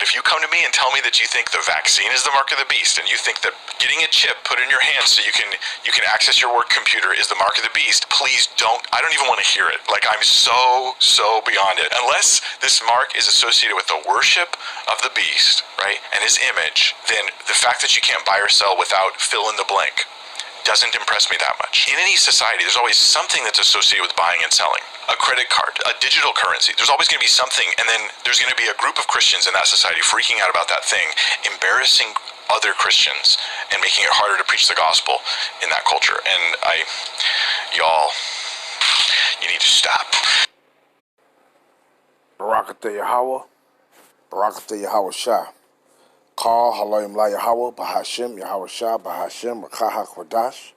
If you come to me and tell me that you think the vaccine is the mark of the beast, and you think that getting a chip put in your hand so you can access your work computer is the mark of the beast, please don't. I don't even want to hear it. Like, I'm so beyond it. Unless this mark is associated with the worship of the beast, right, and his image, then the fact that you can't buy or sell without fill in the blank doesn't impress me that much. In any society, there's always something that's associated with buying and selling. A credit card, a digital currency. There's always going to be something, and then there's going to be a group of Christians in that society freaking out about that thing, embarrassing other Christians, and making it harder to preach the gospel in that culture. And y'all, you need to stop. Barakatah Yahweh, Barakatah Yahweh Shah. Call Halayim La Yahweh, Bahashim, Yahweh Shah, Bahashim, Rakaha Kwadash.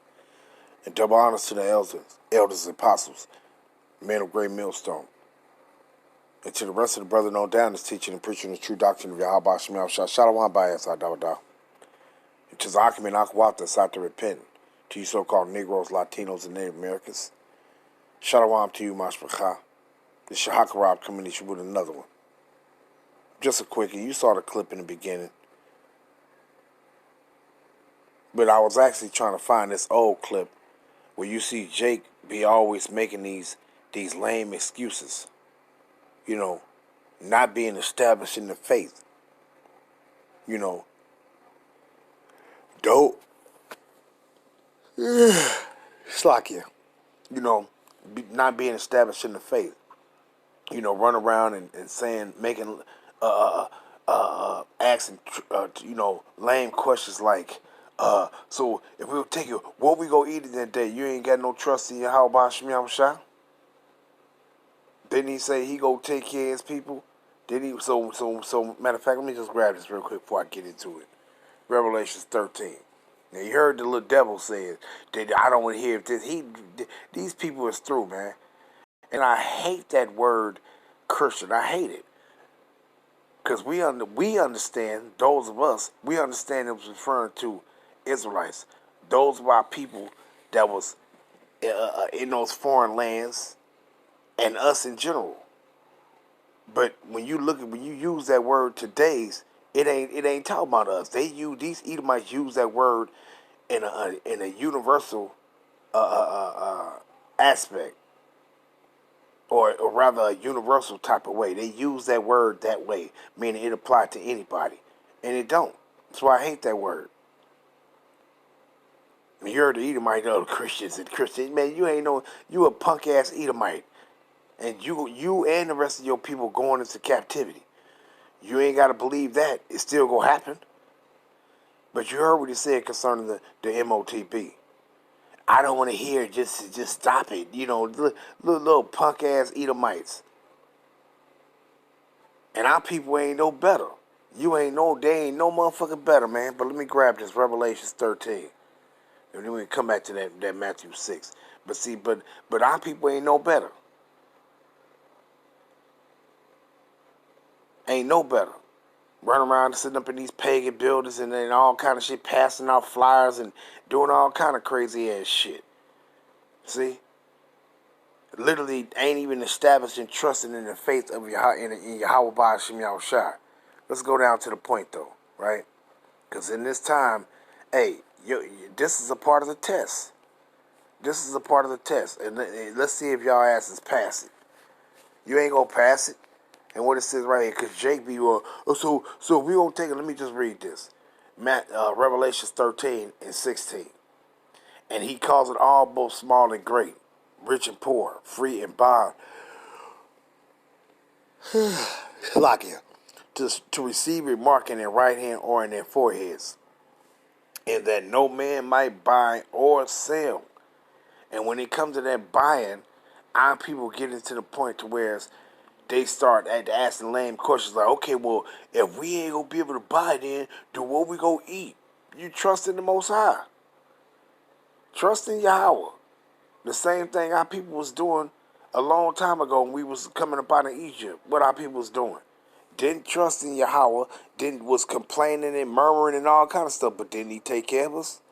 And double honors to the elders and apostles, men of great millstone. And to the rest of the brother known down is teaching and preaching the true doctrine of Yahweh Shah, Shah, Shalom Bayas Adawada. And to Zakim and Akwata, Sata repent. To you so-called Negroes, Latinos, and Native Americans. Shalom to you, Mashpacha. The Shahakarab coming at you with another one. Just a quickie, you saw the clip in the beginning. But I was actually trying to find this old clip where you see Jake be always making these lame excuses. You know, not being established in the faith. You know, dope. Slakia. You know, not being established in the faith. You know, run around and saying, making, asking, you know, lame questions like, so if we'll take you, what we go eat in that day? You ain't got no trust in your how about Shemiam Shah? Didn't he say he go take care of his people? Didn't he? So matter of fact, let me just grab this real quick before I get into it. Revelations 13. Now you heard the little devil say that I don't want to hear this. These people is through, man. And I hate that word Christian. I hate it. Because we understand, those of us, we understand it was referring to Israelites. Those were our people that was in those foreign lands and us in general. But when you use that word today's, it ain't talking about us. These Edomites use that word in a universal aspect. Or rather a universal type of way. They use that word that way, meaning it applied to anybody. And it don't. That's why I hate that word. You heard the Edomite, the Christians and Christians. Man, you a punk ass Edomite. And you and the rest of your people going into captivity. You ain't got to believe that. It's still going to happen. But you heard what he said concerning the M.O.T.B. I don't want to hear it. Just stop it. You know, little punk ass Edomites. And our people ain't no better. They ain't no motherfucking better, man. But let me grab this Revelations 13. And then we come back to that Matthew 6. But see, but our people ain't no better. Ain't no better. Running around sitting up in these pagan buildings and then all kind of shit, passing out flyers and doing all kind of crazy ass shit. See? Literally ain't even established and trusting in the faith of Yahweh Ba'ashim Yahushua. Let's go down to the point though, right? Because in this time, hey, this is a part of the test. This is a part of the test. And let's see if y'all asses pass it. You ain't gonna pass it. And what it says right here, because Jake be, so we won't take it. Let me just read this. Revelations 13 and 16. And he calls it all, both small and great, rich and poor, free and bond. Like it. To receive a mark in their right hand or in their foreheads. And that no man might buy or sell. And when it comes to that buying, our people get into the point to where they start asking lame questions like, okay, well, if we ain't gonna be able to buy then what we go eat? You trust in the Most High. Trust in Yahweh. The same thing our people was doing a long time ago when we was coming up out of Egypt. What our people was doing. Didn't trust in Yahweh, was complaining and murmuring and all kind of stuff, but didn't he take care of us?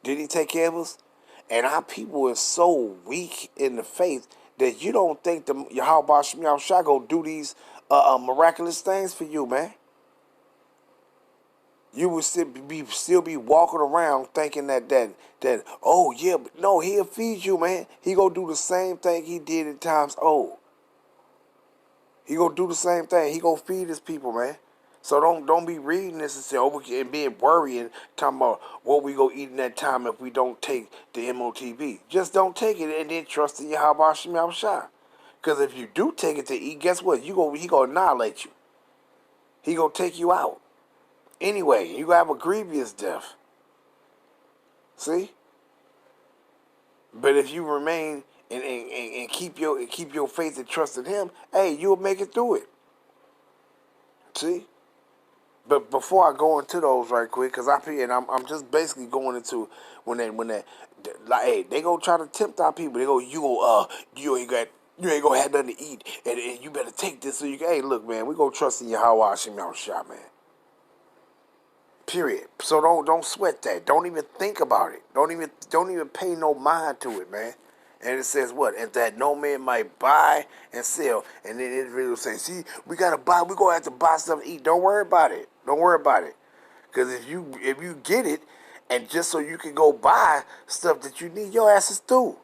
Did he take care of us? And our people is so weak in the faith that you don't think the Yahweh Ba'ashim Yahushua go do these miraculous things for you, man. You would still be walking around thinking that oh yeah, but no, he'll feed you, man. He gonna do the same thing he did in times old. He gonna do the same thing. He gonna feed his people, man. So don't be reading this and say and being worrying, talking about what we go eat in that time if we don't take the M.O.T.B. Just don't take it and then trust in Yahweh Shem Yahushua. Because if you do take it to eat, guess what? He gonna annihilate you. He gonna take you out. Anyway, you gonna have a grievous death. See? But if you remain and keep your faith and trust in him, hey, you'll make it through it. See? But before I go into those right quick, cause I'm just basically going into when they like, hey, they gonna try to tempt our people. They go, you ain't gonna have nothing to eat, and you better take this so you can. Hey, look, man, we gonna trust in Yahweh Shem Yahushua, man. Period. So don't sweat that. Don't even think about it. Don't even pay no mind to it, man. And it says what? And that no man might buy and sell. And then it really say, see, we gonna have to buy stuff to eat. Don't worry about it. Don't worry about it. Because if you get it, and just so you can go buy stuff that you need, your ass is through.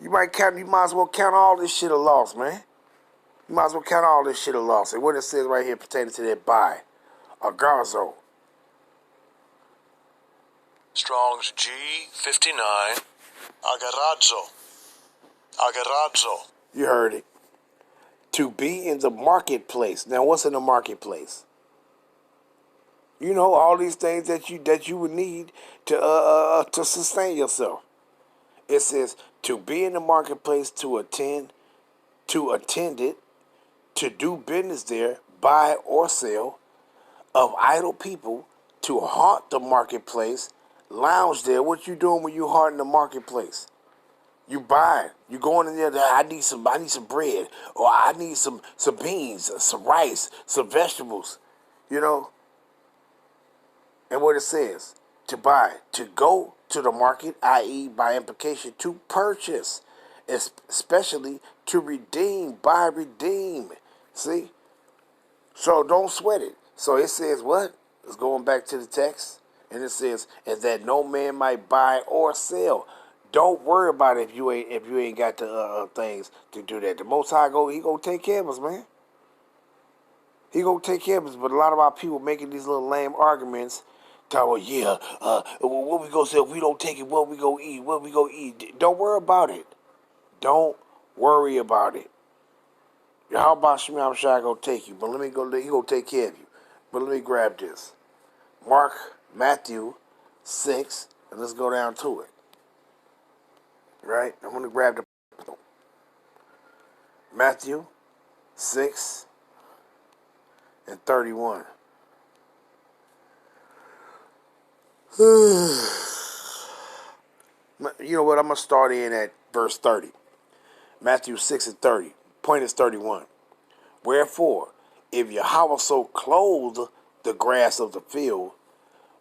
You might as well count all this shit a loss, man. You might as well count all this shit a loss. And what it says right here pertaining to that buy, a garzo. Strong's G59, Agarazzo. You heard it. To be in the marketplace. Now, what's in the marketplace? You know, all these things that you would need to sustain yourself. It says to be in the marketplace, to attend it, to do business there, buy or sell, of idle people, to haunt the marketplace, lounge there. What you doing when you haunting the marketplace? You buying. You going in there. I need some bread, or I need some beans, some rice, some vegetables. You know. And what it says to buy, to go to the market, i.e., by implication, to purchase, especially to redeem, buy, redeem. See. So don't sweat it. So it says what? It's going back to the text, and it says, "And that no man might buy or sell." Don't worry about it if you ain't got the things to do that. The Most High he gonna take care of us, man. He gonna take care of us. But a lot of our people making these little lame arguments, talking about, what we gonna say if we don't take it? What we gonna eat? What we gonna eat? Don't worry about it. Don't worry about it. How about Shemi Shai gonna take you? But he gonna take care of you. But let me grab this. Matthew 6, and let's go down to it. Right? I'm gonna grab the Matthew 6 and 31. You know what? I'm gonna start in at verse 30. Matthew 6 and 30. Point is 31. Wherefore, if Yahweh so clothe the grass of the field,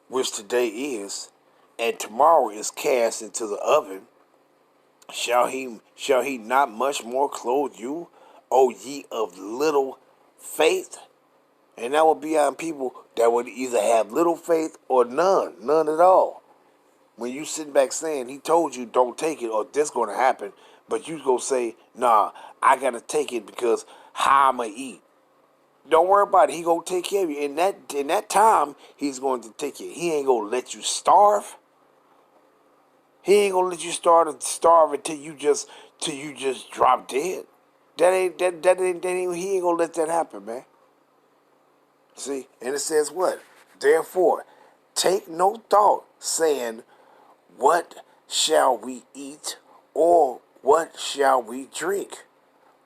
which today is, and tomorrow is cast into the oven, shall he not much more clothe you, O ye of little faith? And that would be on people that would either have little faith or none at all. When you sitting back saying he told you don't take it or this going to happen, but you go say, nah, I got to take it because how I'm going to eat. Don't worry about it. He going to take care of you. In that time, he's going to take you. He ain't going to let you starve. He ain't going to let you starve until you just drop dead. He ain't going to let that happen, man. See, and it says what? Therefore, take no thought, saying, what shall we eat, or what shall we drink,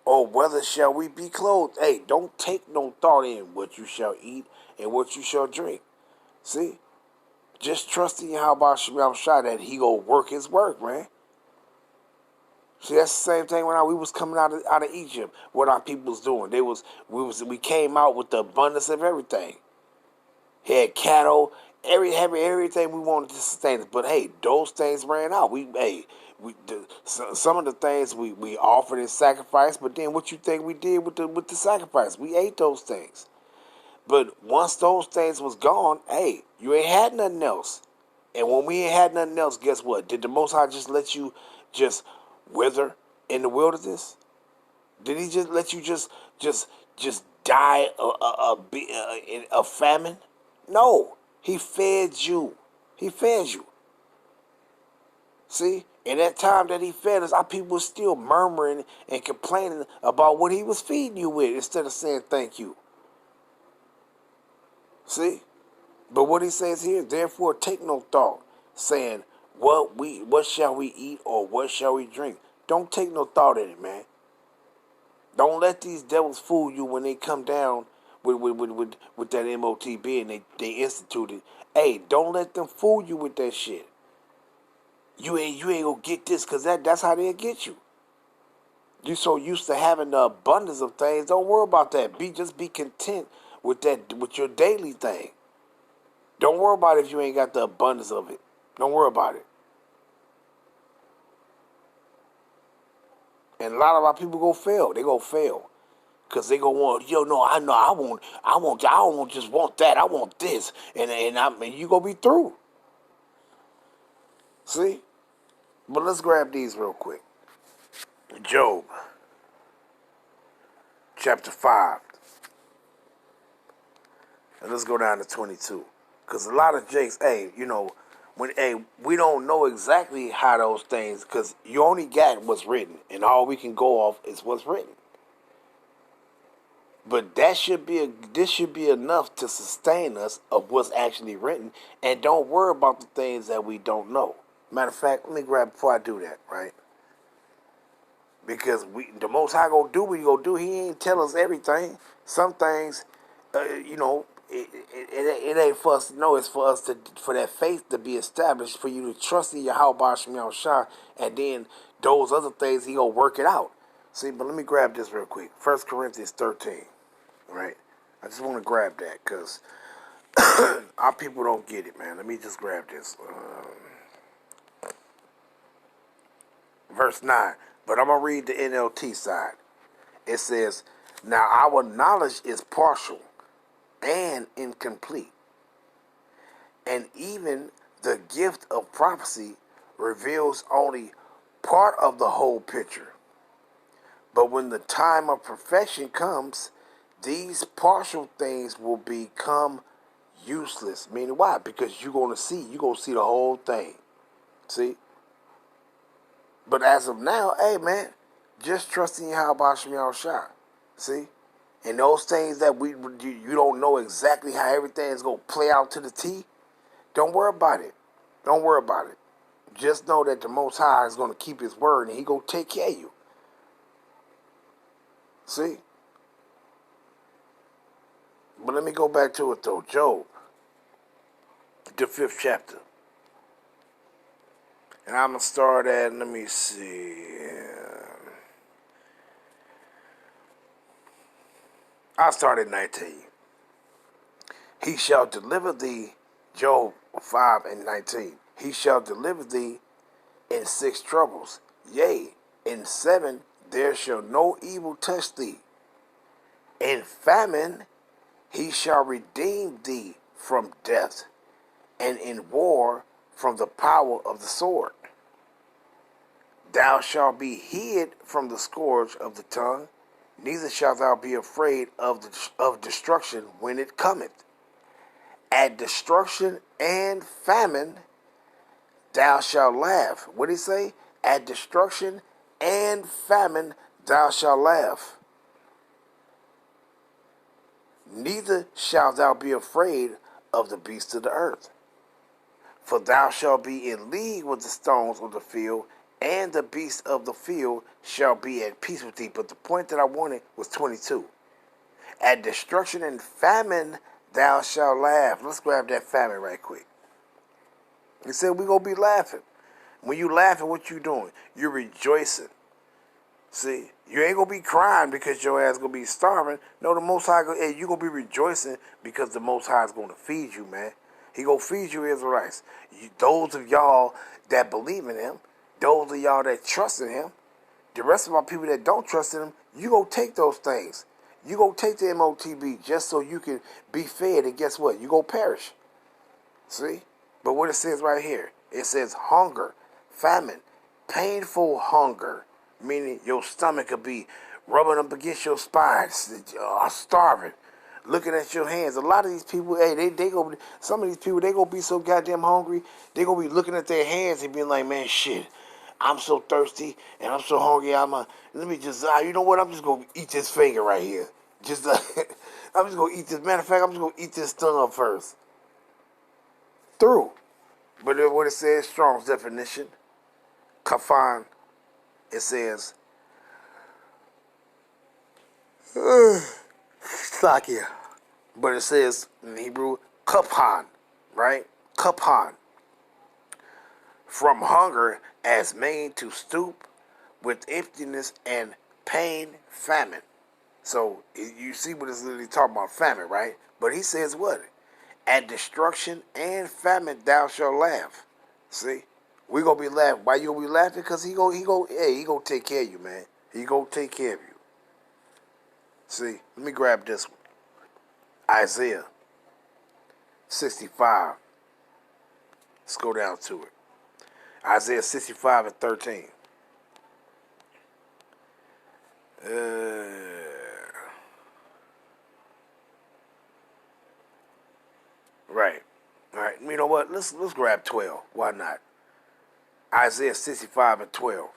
or whether shall we be clothed? Hey, don't take no thought in what you shall eat and what you shall drink. See? Just trust in Yahweh Shem Shai that he go work his work, man. See, that's the same thing when we was coming out of Egypt. What our people was doing, we came out with the abundance of everything. Had cattle, everything we wanted to sustain us. But hey, those things ran out. Some of the things we offered in sacrifice. But then, what you think we did with the sacrifice? We ate those things. But once those things was gone, hey, you ain't had nothing else. And when we ain't had nothing else, guess what? Did the Most High just let you just wither in the wilderness? Did he just let you just die in a famine? No, he fed you. He fed you. See, in that time that he fed us, our people were still murmuring and complaining about what he was feeding you with instead of saying thank you. See, but what he says here, therefore take no thought, saying what shall we eat or what shall we drink? Don't take no thought in it, man. Don't let these devils fool you when they come down with that M.O.T.B and they instituted. Hey, don't let them fool you with that shit. You ain't gonna get this because that's how they'll get you. You so used to having the abundance of things. Don't worry about that. Just be content with your daily thing. Don't worry about it if you ain't got the abundance of it. Don't worry about it. And a lot of our people go fail. They go fail. Cause they go want, I don't just want that, I want this. And you gonna be through. See? But let's grab these real quick. Job, chapter 5. And let's go down to 22. Because a lot of jakes, we don't know exactly how those things, because you only got what's written, and all we can go off is what's written. But this should be enough to sustain us of what's actually written, and don't worry about the things that we don't know. Matter of fact, let me grab before I do that, right? Because the Most High gonna do what he gonna do. He ain't tell us everything. Some things, it ain't for us to know. It's for us for that faith to be established, for you to trust in Yahweh Shem Shah, and then those other things he gonna work it out. See, but let me grab this real quick. 1 Corinthians 13, right? I just want to grab that because our people don't get it, man. Let me just grab this. Verse 9. But I'm going to read the NLT side. It says, now our knowledge is partial and incomplete. And even the gift of prophecy reveals only part of the whole picture. But when the time of perfection comes, these partial things will become useless. Meaning why? Because you're going to see the whole thing. See? But as of now, hey man, just trust in Yahweh Shem Shah. See? And those things that you don't know exactly how everything is going to play out to the T, don't worry about it. Don't worry about it. Just know that the Most High is going to keep his word and he going to take care of you. See? But let me go back to it though. Job, the 5th chapter. And I'm going to start at, let me see. I'll start at 19. He shall deliver thee, Job 5 and 19. He shall deliver thee in 6 troubles. Yea, in 7 there shall no evil touch thee. In famine he shall redeem thee from death, and in war from the power of the sword. Thou shalt be hid from the scourge of the tongue, neither shalt thou be afraid of destruction when it cometh. At destruction and famine thou shalt laugh. What did he say? At destruction and famine thou shalt laugh. Neither shalt thou be afraid of the beasts of the earth. For thou shalt be in league with the stones of the field, and the beasts of the field shall be at peace with thee. But the point that I wanted was 22. At destruction and famine thou shalt laugh. Let's grab that famine right quick. He said we're going to be laughing. When you laughing, what you doing? You're rejoicing. See, you ain't going to be crying because your ass going to be starving. No, the Most High, hey, you going to be rejoicing because the Most High is going to feed you, man. He going to feed you Israelites. Those of y'all that believe in him, those of y'all that trust in him, the rest of our people that don't trust in him, you going to take those things. You go take the M.O.T.B just so you can be fed, and guess what? You go perish. See? But what it says right here, it says hunger, famine, painful hunger, meaning your stomach could be rubbing up against your spine, starving, looking at your hands. A lot of these people, hey, some of these people, they gonna be so goddamn hungry, they gonna be looking at their hands and being like, man, shit, I'm so thirsty and I'm so hungry. Let me just, you know what? I'm just gonna eat this finger right here. Just, I'm just gonna eat this. Matter of fact, I'm just gonna eat this thumb first. Through. But what it says, Strong's definition, kafan, it says, Sakia. But it says in Hebrew, kaphan, right? Kaphan. From hunger as made to stoop with emptiness and pain, famine. So you see what it's literally talking about, famine, right? But he says what? At destruction and famine thou shalt laugh. See? We gonna be laughing. Why you gonna be laughing? Because he gonna take care of you, man. He gonna take care of you. See, let me grab this one. Isaiah 65. Let's go down to it. Isaiah 65 and 13. Right. All right. You know what? Let's grab 12. Why not? Isaiah 65 and 12.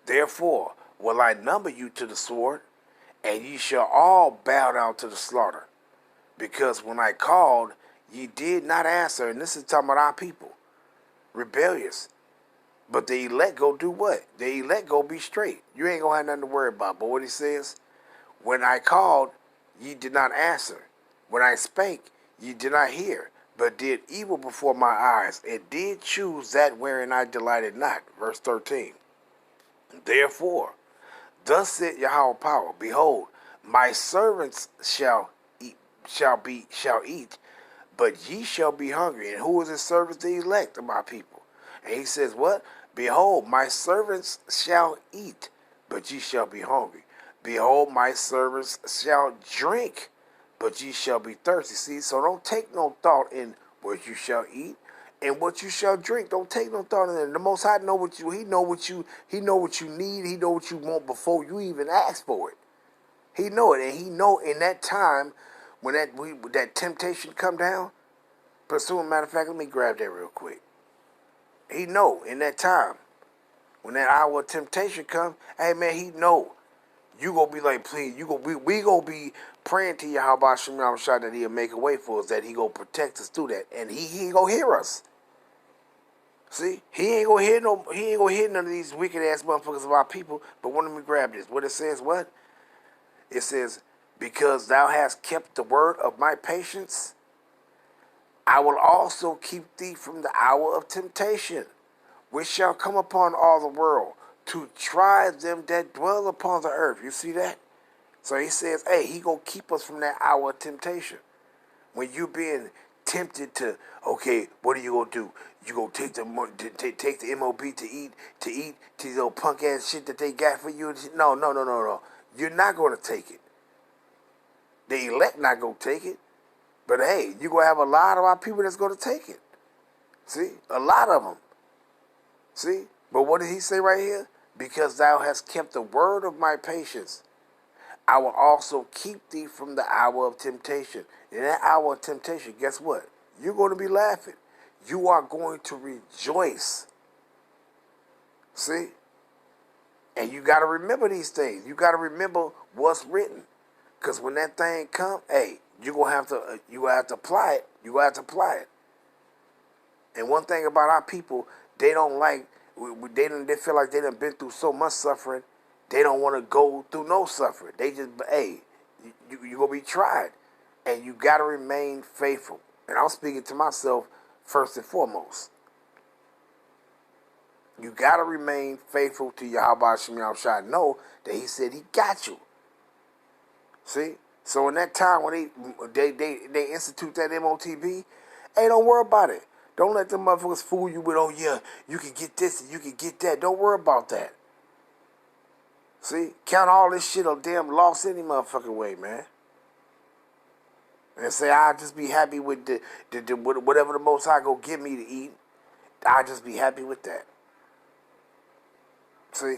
Therefore will I number you to the sword, and ye shall all bow down to the slaughter. Because when I called, ye did not answer. And this is talking about our people. Rebellious. But the elect go do what? The elect go be straight. You ain't gonna have nothing to worry about. But what he says, when I called, ye did not answer. When I spake, ye did not hear, but did evil before my eyes, and did choose that wherein I delighted not. Verse 13. Therefore, thus said Yahweh power, behold, my servants shall eat, but ye shall be hungry. And who is his servants? The elect of my people. And he says, what? Behold, my servants shall eat, but ye shall be hungry. Behold, my servants shall drink, but ye shall be thirsty. See, so don't take no thought in what you shall eat and what you shall drink. Don't take no thought in it. The Most High know what you. He know what you need. He know what you want before you even ask for it. He know it, and he know in that time when that temptation come down. Pursuing, matter of fact, let me grab that real quick. He know in that time when that hour of temptation come. Hey man, he know you gonna be like, please, we gonna be praying to Yahweh Shem Shah that he'll make a way for us, that he gonna protect us through that, and he gonna hear us. See, he ain't gonna hear none of these wicked ass motherfuckers of our people. But when me grab this, what it says, what? It says, because thou hast kept the word of my patience, I will also keep thee from the hour of temptation, which shall come upon all the world, to try them that dwell upon the earth. You see that? So he says, hey, he gonna keep us from that hour of temptation. When you being tempted to, okay, what are you gonna do? You gonna take the M.O.B to eat to these little punk ass shit that they got for you? No. You're not gonna take it. The elect not gonna take it. But hey, you gonna have a lot of our people that's gonna take it. See, a lot of them. See, but what did he say right here? Because thou hast kept the word of my patience, I will also keep thee from the hour of temptation. In that hour of temptation, guess what? You're going to be laughing. You are going to rejoice. See? And you got to remember these things. You got to remember what's written. Because when that thing come, hey, you're going to have to apply it. You got to apply it. And one thing about our people, they don't like, they feel like they done been through so much suffering. They don't want to go through no suffering. They just, hey, you're going to be tried. And you got to remain faithful. And I'm speaking to myself first and foremost. You got to remain faithful to Yahweh Shem Shah. Know that he said he got you. See? So in that time when they institute that M.O.T.B, hey, don't worry about it. Don't let them motherfuckers fool you with, oh yeah, you can get this and you can get that. Don't worry about that. See? Count all this shit a damn loss any motherfucking way, man. and say, I'll just be happy with whatever the Most High go give me to eat. I'll just be happy with that. See?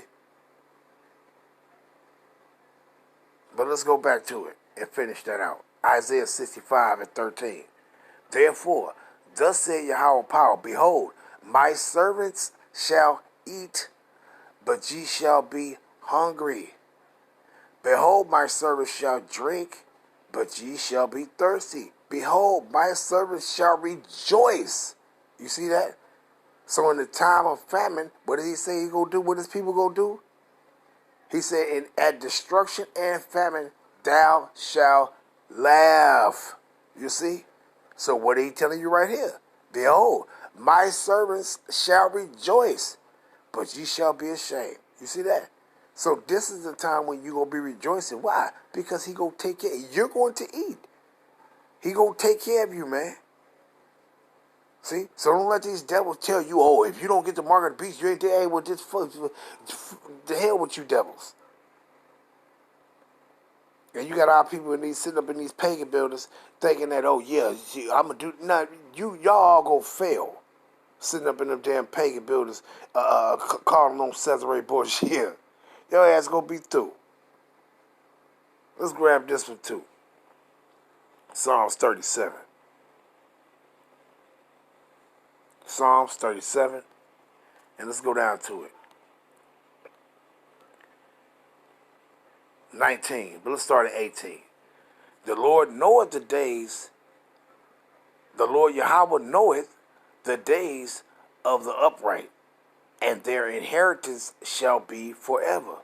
But let's go back to it and finish that out. Isaiah 65:13. Therefore, thus said Yahweh power, behold, my servants shall eat, but ye shall be hungry. Behold, my servants shall drink, but ye shall be thirsty. Behold, my servants shall rejoice. You see that? So in the time of famine, what did he say he gonna do? What his people gonna do? He said, at destruction and famine, thou shalt laugh. You see? So what are he telling you right here? Behold, my servants shall rejoice, but ye shall be ashamed. You see that? So this is the time when you're going to be rejoicing. Why? Because he going to take care. You're going to eat. He going to take care of you, man. See? So don't let these devils tell you, oh, if you don't get the mark of the beast, you ain't there. Hey, well, just the hell with you devils. And you got our people in these sitting up in these pagan buildings thinking that, oh yeah, I'm gonna do not y'all all gonna fail. Sitting up in them damn pagan buildings, calling on Cesare Borgia. Your ass gonna be through. Let's grab this one too. Psalms 37. Psalms 37. And let's go down to it. 19, but let's start at 18. The Lord knoweth the days, the Lord Yahweh knoweth the days of the upright, and their inheritance shall be forever.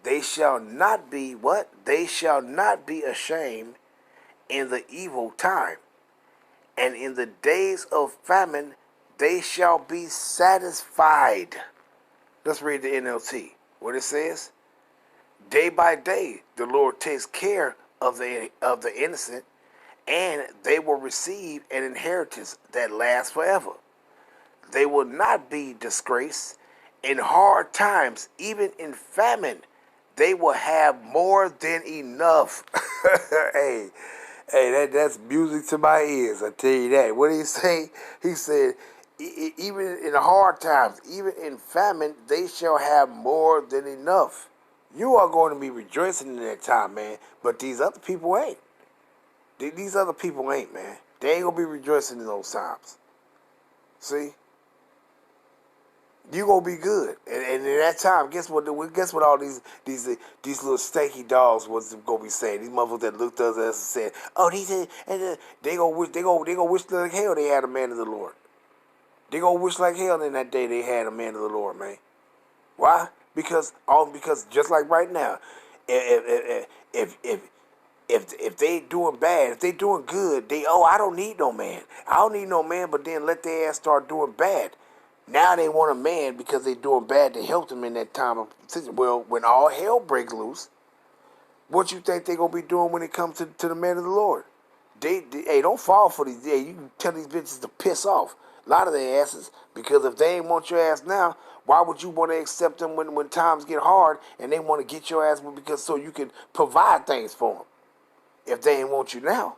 They shall not be what? They shall not be ashamed in the evil time, and in the days of famine they shall be satisfied. Let's read the NLT. What it says? Day by day, the Lord takes care of the innocent, and they will receive an inheritance that lasts forever. They will not be disgraced in hard times, even in famine. They will have more than enough. hey, that's music to my ears. I tell you that. What did he say? He said, even in hard times, even in famine, they shall have more than enough. You are going to be rejoicing in that time, man. But these other people ain't. These other people ain't, man. They ain't going to be rejoicing in those times. See? You going to be good. And in that time, guess what all these little stanky dogs was going to be saying? These motherfuckers that looked at us and said, oh, they going to wish like hell they had a man of the Lord. They going to wish like hell in that day they had a man of the Lord, man. Why? Because just like right now, if they doing bad, if they doing good, I don't need no man. I don't need no man, but then let their ass start doing bad. Now they want a man because they doing bad to help them in that time of situation. Well, when all hell breaks loose, what you think they gonna be doing when it comes to the man of the Lord? Hey, don't fall for these. Yeah, you can tell these bitches to piss off. A lot of their asses, because if they ain't want your ass now, why would you want to accept them when times get hard and they want to get your ass because so you can provide things for them? If they ain't want you now,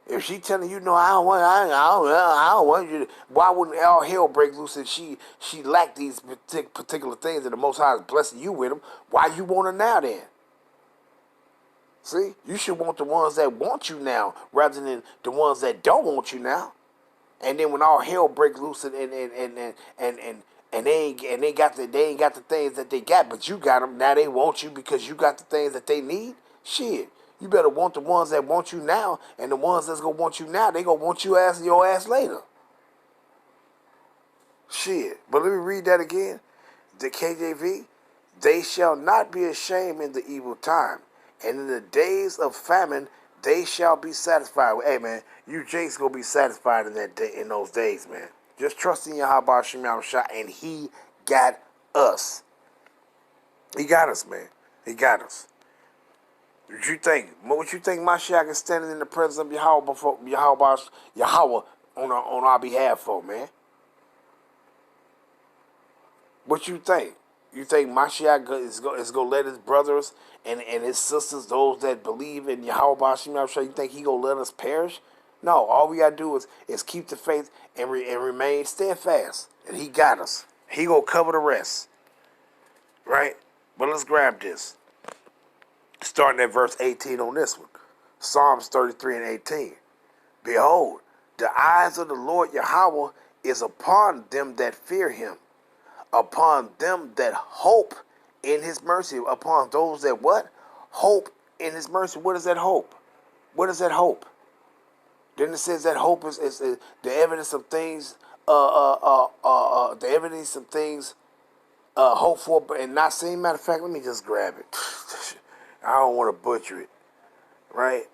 if she telling you no, I don't want you. Why wouldn't all hell break loose and she lacked these particular things and the Most High is blessing you with them? Why you want her now then? See, you should want the ones that want you now rather than the ones that don't want you now. And then when all hell breaks loose and they ain't got the things that they got, but you got them now. They want you because you got the things that they need. Shit, you better want the ones that want you now, and the ones that's gonna want you now, they gonna want your ass later. Shit, but let me read that again. The KJV. They shall not be ashamed in the evil time, and in the days of famine they shall be satisfied. Hey man, you Jake's gonna be satisfied in that day, in those days, man. Just trust in Yahweh Shem Shah, and He got us. He got us, man. He got us. What you think? What you think Mashiach is standing in the presence of Yahweh before Yahweh on our behalf for, man? What you think? You think Mashiach is going to let his brothers and his sisters, those that believe in Yahweh Bashim Yahushua, you think he going to let us perish? No, all we got to do is keep the faith and remain steadfast. And he got us. He going to cover the rest. Right? But let's grab this. Starting at verse 18 on this one. Psalms 33 and 18. Behold, the eyes of the Lord Yahweh is upon them that fear him, upon them that hope in his mercy, upon those that what? Hope in his mercy. What is that hope? What is that hope? Then it says that hope is the evidence of things, the evidence of things hoped for and not seen. Matter of fact, let me just grab it. I don't want to butcher it, right?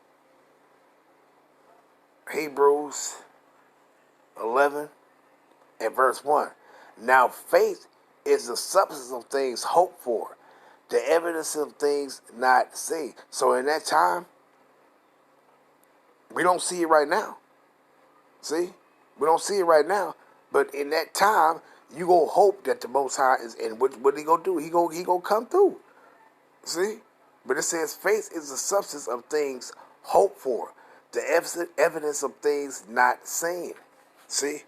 Hebrews 11 and verse 1. Now faith is the substance of things hoped for, the evidence of things not seen. So in that time, we don't see it right now. See? We don't see it right now. But in that time, you gonna hope that the Most High is, and what he gonna do? He gonna come through. See? But it says faith is the substance of things hoped for, the evidence of things not seen. See?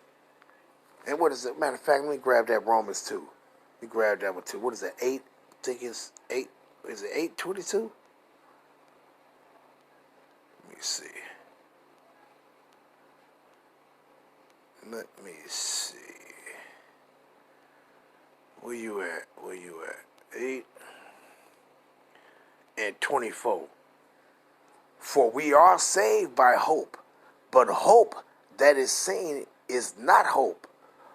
And what is it? Matter of fact, let me grab that Romans 2. Let me grab that one too. What is that? 8? I think it's 8. Is it 8:22? Let me see. Let me see. Where you at? 8 and 24. For we are saved by hope, but hope that is seen is not hope.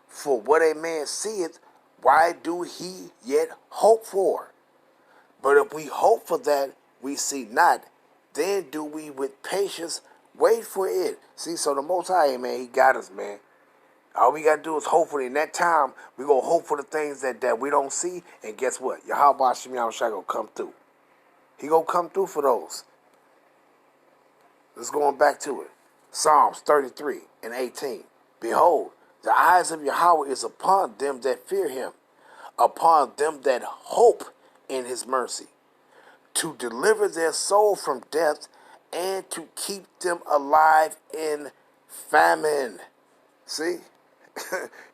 For what a man seeth, why do he yet hope for? But if we hope for that we see not, then do we with patience wait for it. See, so the Most High, man, he got us, man. All we got to do is hope for it. In that time, we going to hope for the things that we don't see. And guess what? Yahweh Shem Yahushua going to come through. He going to come through for those. Let's go on back to it. Psalms 33 and 18. Behold, the eyes of Yahweh is upon them that fear him, upon them that hope in his mercy, to deliver their soul from death and to keep them alive in famine. See?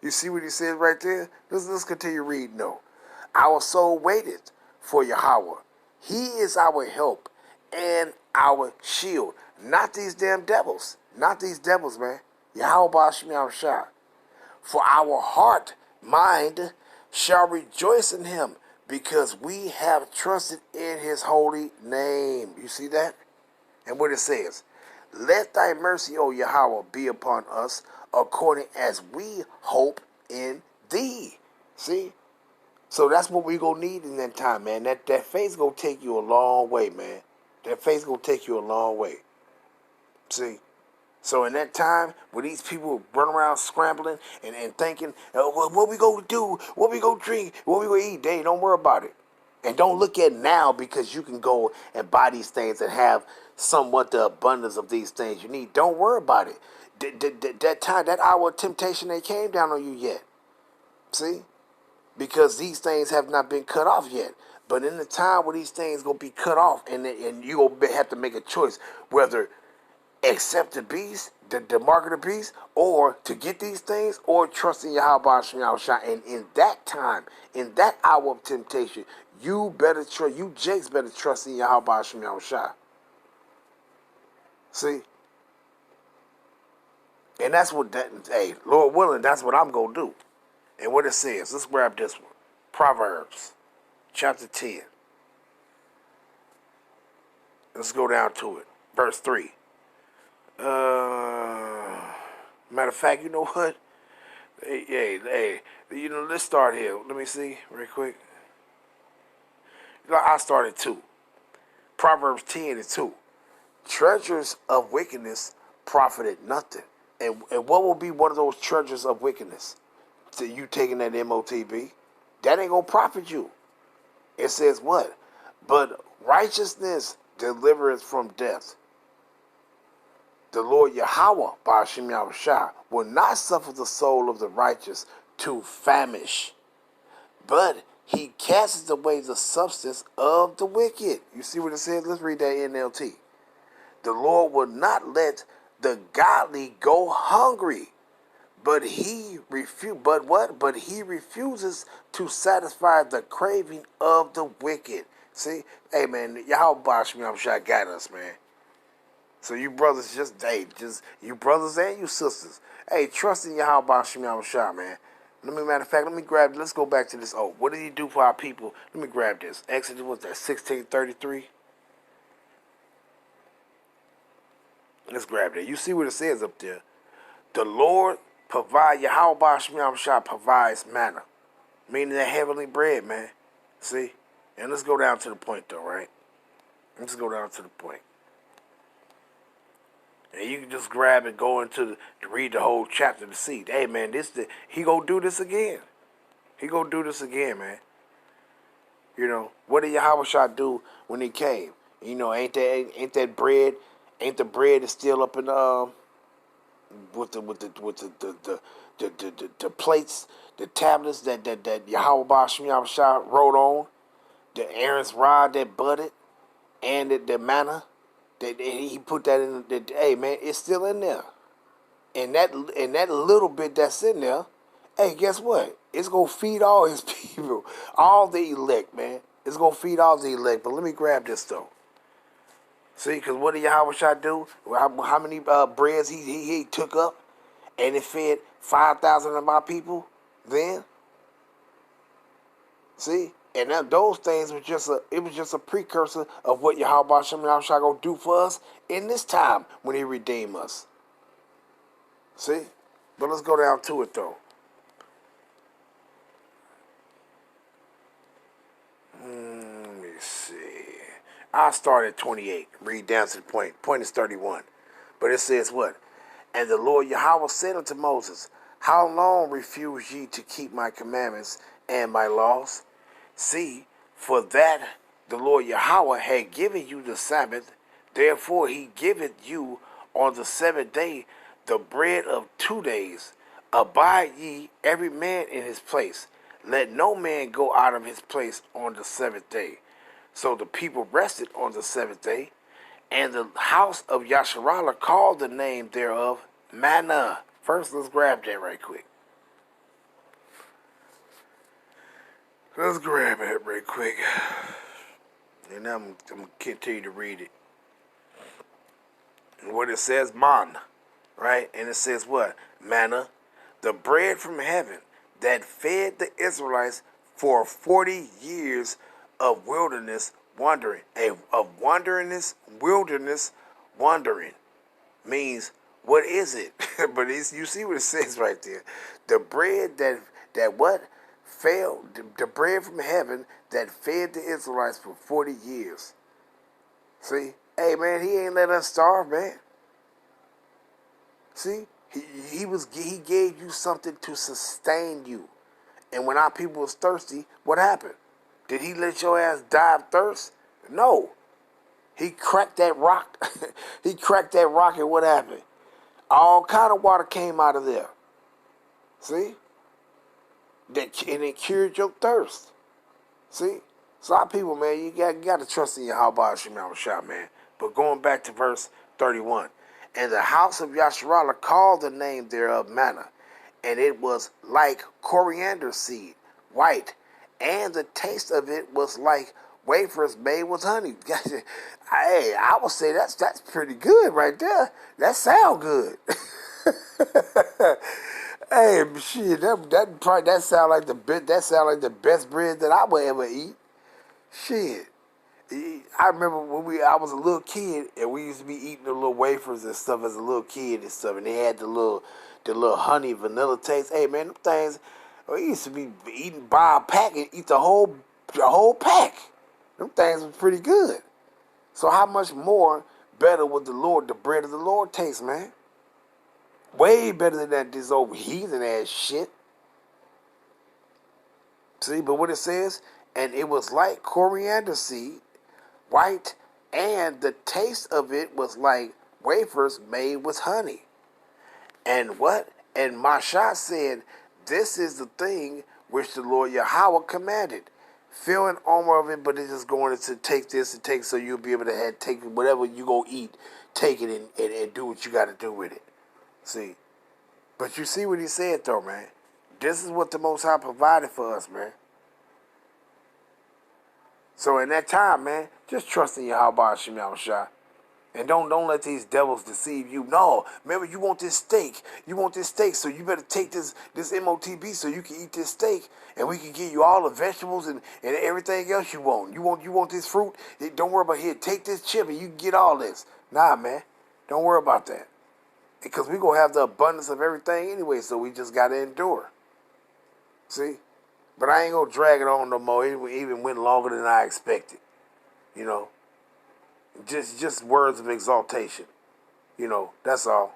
You see what he said right there? Let's continue reading though. Our soul waiteth for Yahweh. He is our help and our shield. Not these damn devils. Not these devils, man. Yahweh Bashim Yahushua. For our heart, mind, shall rejoice in him, because we have trusted in his holy name. You see that? And what it says, let thy mercy, O Yahweh, be upon us, according as we hope in thee. See? So that's what we going to need in that time, man. That faith's going to take you a long way, man. That faith's going to take you a long way. See? So in that time, when these people run around scrambling and thinking, what we going to do, what we going to drink, what we going to eat, they don't worry about it. And don't look at now, because you can go and buy these things and have somewhat the abundance of these things you need. Don't worry about it. That time, that hour of temptation ain't came down on you yet. See? Because these things have not been cut off yet. But in the time where these things going to be cut off, and you going to have to make a choice whether accept the beast, the mark of the beast, or to get these things, or trust in Yahweh Shem Yahushua. And in that time, in that hour of temptation, you Jakes better trust in Yahweh Shem Yahushua. See? And that's what hey, Lord willing, that's what I'm going to do. And what it says, let's grab this one. Proverbs, chapter 10. Let's go down to it. Verse 3. Matter of fact, you know what? Hey, let's start here. Let me see, real quick. I started 2. Proverbs 10 and 2. Treasures of wickedness profited nothing. And what will be one of those treasures of wickedness? To you taking that M.O.T.B? That ain't gonna profit you. It says what? But righteousness delivereth from death. The Lord Yahweh, Ba'ashem Yahushua, will not suffer the soul of the righteous to famish, but he casts away the substance of the wicked. You see what it says? Let's read that NLT. The Lord will not let the godly go hungry, but he refuses to satisfy the craving of the wicked. See, hey man, y'all bosh me. I'm sure I got us, man. So you brothers, just you brothers and you sisters. Hey, trust in Yahweh Shemiyah Shah, man. Matter of fact, let me grab. Let's go back to this. Oh, what did he do for our people? Let me grab this. Exodus was that 16:33. Let's grab that. You see what it says up there. The Lord provide Yahweh Shemiyah Shah provides manna, meaning that heavenly bread, man. See, and let's go down to the point though, right? Let's go down to the point. And you can just grab and go to read the whole chapter to see. Hey man, he gonna do this again. He gonna do this again, man. You know, what did Yahweh Shah do when he came? You know, ain't that bread? Ain't the bread is still up in with the plates, the tablets that Yahweh Shah wrote on, the Aaron's rod that budded, and the manna. He put that in. Hey man, it's still in there. And that little bit that's in there, hey, guess what? It's gonna feed all his people, all the elect, man. It's gonna feed all the elect. But let me grab this though. See, because what did Yahweh Shah do? How many breads he took up, and it fed 5,000 of my people? Then, see. And those things was just a precursor of what Yahweh Shah gonna do for us in this time when he redeem us. See? But let's go down to it though. Let me see. I'll start at 28. Read down to the point. Point is 31. But it says what? And the Lord Yahweh said unto Moses, how long refuse ye to keep my commandments and my laws? See, for that the Lord Yahweh had given you the Sabbath, therefore he giveth you on the seventh day the bread of 2 days. Abide ye every man in his place. Let no man go out of his place on the seventh day. So the people rested on the seventh day, and the house of Yasharallah called the name thereof manna. First, let's grab that right quick. Let's grab it right quick. And I'm going to continue to read it. And what it says, man, right? And it says what? Manna, the bread from heaven that fed the Israelites for 40 years of wilderness wandering. Wilderness wandering means, what is it? But you see what it says right there. The bread that what? Fell, the bread from heaven that fed the Israelites for 40 years. See? Hey man, he ain't let us starve, man. See? He gave you something to sustain you. And when our people was thirsty, what happened? Did he let your ass die of thirst? No. He cracked that rock. He cracked that rock, and what happened? All kind of water came out of there. See? And it cured your thirst. See? So our people, man, you got to trust in Yahweh Shemiyah Shah, man. But going back to verse 31. And the house of Yasharallah called the name thereof manna, and it was like coriander seed, white, and the taste of it was like wafers made with honey. Hey, I would say that's pretty good right there. That sound good. Hey, shit, that sound like the best bread that I would ever eat. Shit. I remember when I was a little kid and we used to be eating the little wafers and stuff as a little kid and stuff, and they had the little honey vanilla taste. Hey man, them things, we used to be eating by a pack and eat the whole pack. Them things was pretty good. So how much more better would the bread of the Lord taste, man? Way better than this old heathen ass shit. See, but what it says, and it was like coriander seed, white, and the taste of it was like wafers made with honey. And what? And Masha said, this is the thing which the Lord Yahweh commanded. feel an armor of it, but it's just going to take this and take so you'll be able to take whatever you go eat, take it and do what you got to do with it. See, but you see what he said though, man. This is what the Most High provided for us, man. So in that time, man, just trust in Yahweh Hashem Yahushua. And don't let these devils deceive you. No, remember you want this steak. You want this steak, so you better take this M.O.T.B so you can eat this steak, and we can give you all the vegetables and everything else you want. You want this fruit. Don't worry about here. Take this chip and you can get all this. Nah, man, don't worry about that. Because we gonna have the abundance of everything anyway, so we just gotta endure. See, but I ain't gonna drag it on no more. It even went longer than I expected. You know. Just words of exaltation. You know, that's all.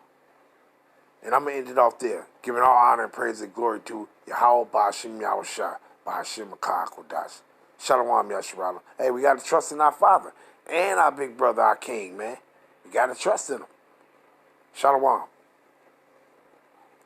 And I'm going to end it off there. Giving all honor and praise and glory to Yahweh Ba'ashem Yahushua Ba'ashem Makakodash. Shalom Yasharala. Hey, we got to trust in our Father and our big brother, our King, man. We got to trust in him. Shalom.